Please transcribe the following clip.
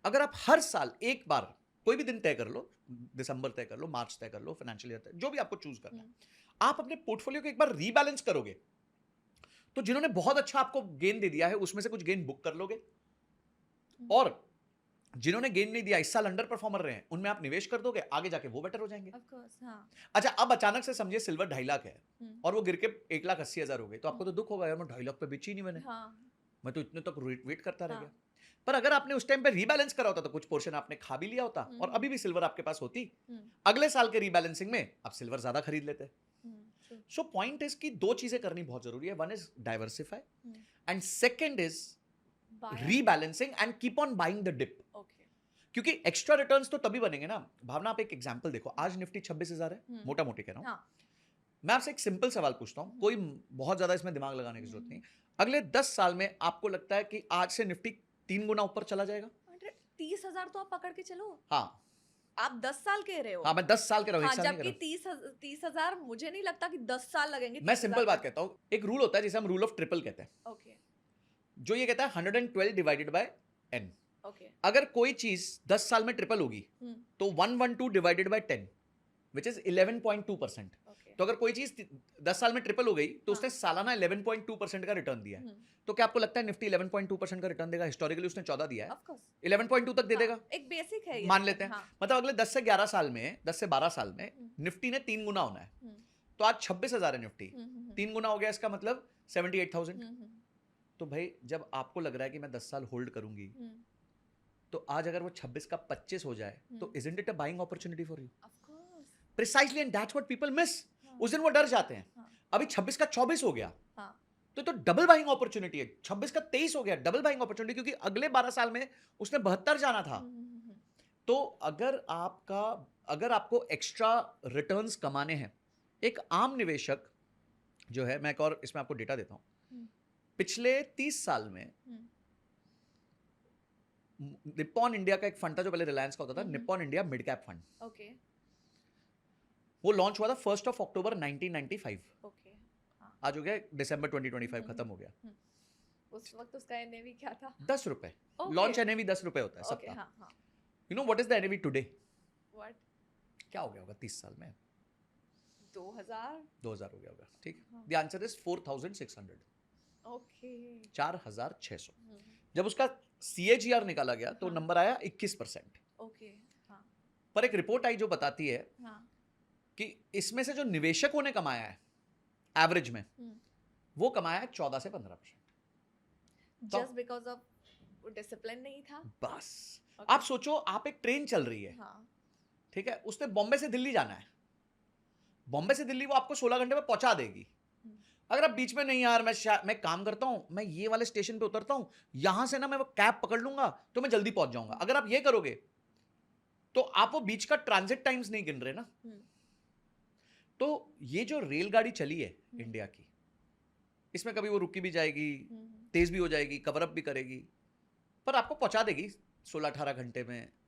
अगर आप हर साल एक बार कोई भी दिन तय कर लो, दिसंबर तय कर लो, मार्च तय कर लो, फाइनेंशियल ईयर जो भी आपको चूज करना है, आप अपने पोर्टफोलियो को एक बार रीबैलेंस करोगे तो जिन्होंने बहुत अच्छा आपको गेन दे दिया है उसमें से कुछ गेन बुक कर लोगे, और जिन्होंने गेन नहीं दिया, इस साल अंडर परफॉर्मर रहे हैं, उनमें आप निवेश कर दोगे, आगे जाके वो बेटर हो जाएंगे। Of course, हाँ. अच्छा, अब अचानक से समझिए सिल्वर 2.5 लाख है और वो गिर के 1,80,000 हो गई, तो आपको तो दुख होगा, यार मैं 2.5 लाख पे बेची नहीं मैंने, हाँ. मैं तो इतने तक वेट करता रह हाँ. गया। पर अगर आपने उस टाइम पे रीबैलेंस करा होता तो कुछ पोर्शन आपने खा भी लिया होता और अभी भी सिल्वर आपके पास होती, अगले साल के रीबैलेंसिंग में आप सिल्वर ज्यादा खरीद लेते। सो पॉइंट इज कि दो चीजें करनी बहुत जरूरी है, one is diversify and second is rebalancing and keep on buying the dip. क्योंकि एक्स्ट्रा रिटर्न्स तो तभी बनेंगे ना। भावना, आप एक एग्जांपल देखो, आज निफ्टी 26,000 है, मोटा मोटी कह रहा हूं। हाँ. मैं आपसे एक सिंपल सवाल पूछता हूं, कोई बहुत ज्यादा इसमें दिमाग लगाने की जरूरत नहीं। अगले 10 साल में आपको लगता है कि आज से निफ्टी 3 गुना ऊपर चला जाएगा? 30,000 तो आप पकड़ के चलो। हाँ, आप 10 साल कह रहे हो। हाँ मैं 10 साल कह रहा हूं, हाँ, एक साल नहीं कह जबकि रहा हूं। 30,000 मुझे नहीं लगता कि 10 साल लगेंगे। मैं सिंपल बात कहता हूं, एक रूल होता है जिसे हम रूल ऑफ ट्रिपल कहते हैं। ओके. जो ये कहता है 112 डिवाइडेड बाय n। ओके. अगर कोई चीज 10 साल में ट्रिपल होगी तो 112 डिवाइडेड बाय 10 विच इज 11.2%। तो अगर कोई चीज 10 साल में ट्रिपल हो गई तो उसने सालाना 11.2% का रिटर्न दिया है। तो क्या आपको लगता है निफ्टी 11.2% का रिटर्न देगा? हिस्टोरिकली उसने 14 दिया है, 11.2 तक दे देगा, एक बेसिक है ये, मान लेते हैं। मतलब अगले 10 से 11 साल में, 10 से 12 साल में निफ्टी ने 3 गुना होना है। तो आज 26,000 है निफ्टी, 3 गुना हो गया, इसका मतलब 78,000। तो भाई जब आपको लग रहा है कि मैं 10 साल होल्ड करूंगी, तो आज अगर वो 26 का 25 हो जाए तो isn't it a buying opportunity for you? Precisely, and that's what people miss. उस दिन वो डर जाते हैं। अभी 26 का 24 हो गया तो डबल बाइंग अपॉर्चुनिटी है। 26 का 23 हो गया, डबल बाइंग अपॉर्चुनिटी, क्योंकि अगले 12 साल में उसने 72 जाना था। तो अगर आपको एक्स्ट्रा रिटर्न्स कमाने हैं, एक आम निवेशक जो है, मैं एक और इसमें आपको डेटा देता हूं, पिछले 30 साल में निप्पॉन इंडिया का एक फंड था जो पहले रिलायंस का होता था, Nippon India mid cap fund. Okay. वो लॉन्च हुआ था 1 अक्टूबर 1995। ओके. आज हो गया दिसंबर 2025, खत्म हो गया। उस वक्त उसका एनएवी क्या था? 10 रुपए। लॉन्च एनएवी 10 रुपए होता है सबका। You know what is the NAV today? What? क्या हो गया होगा 30 साल में? 2000 हो गया होगा। ठीक, द आंसर इज 4,600। ओके. 4,600। जब उसका CAGR निकाला गया तो नंबर आया 21%। ओके. हाँ. पर एक रिपोर्ट आई जो बताती है कि इसमें से जो निवेशकों ने कमाया है एवरेज में, वो कमाया है 14 से 15%। जस्ट बिकॉज ऑफ डिसिप्लिन नहीं था बस। आप सोचो, आप एक ट्रेन चल रही है, ठीक है, उसने बॉम्बे से दिल्ली जाना है, बॉम्बे से दिल्ली वो आपको 16 घंटे में पहुंचा देगी। अगर आप बीच में, नहीं यार मैं काम करता हूं, मैं ये वाले स्टेशन पे उतरता हूं, यहां से ना मैं वो कैब पकड़ लूंगा तो मैं जल्दी पहुंच जाऊंगा, अगर आप ये करोगे तो आप वो बीच का ट्रांजिट टाइम्स नहीं गिन रहे ना। तो ये जो रेलगाड़ी चली है इंडिया की, इसमें कभी वो रुकी भी जाएगी, तेज भी हो जाएगी, कवर अप भी करेगी, पर आपको पहुंचा देगी 16-18 घंटे में,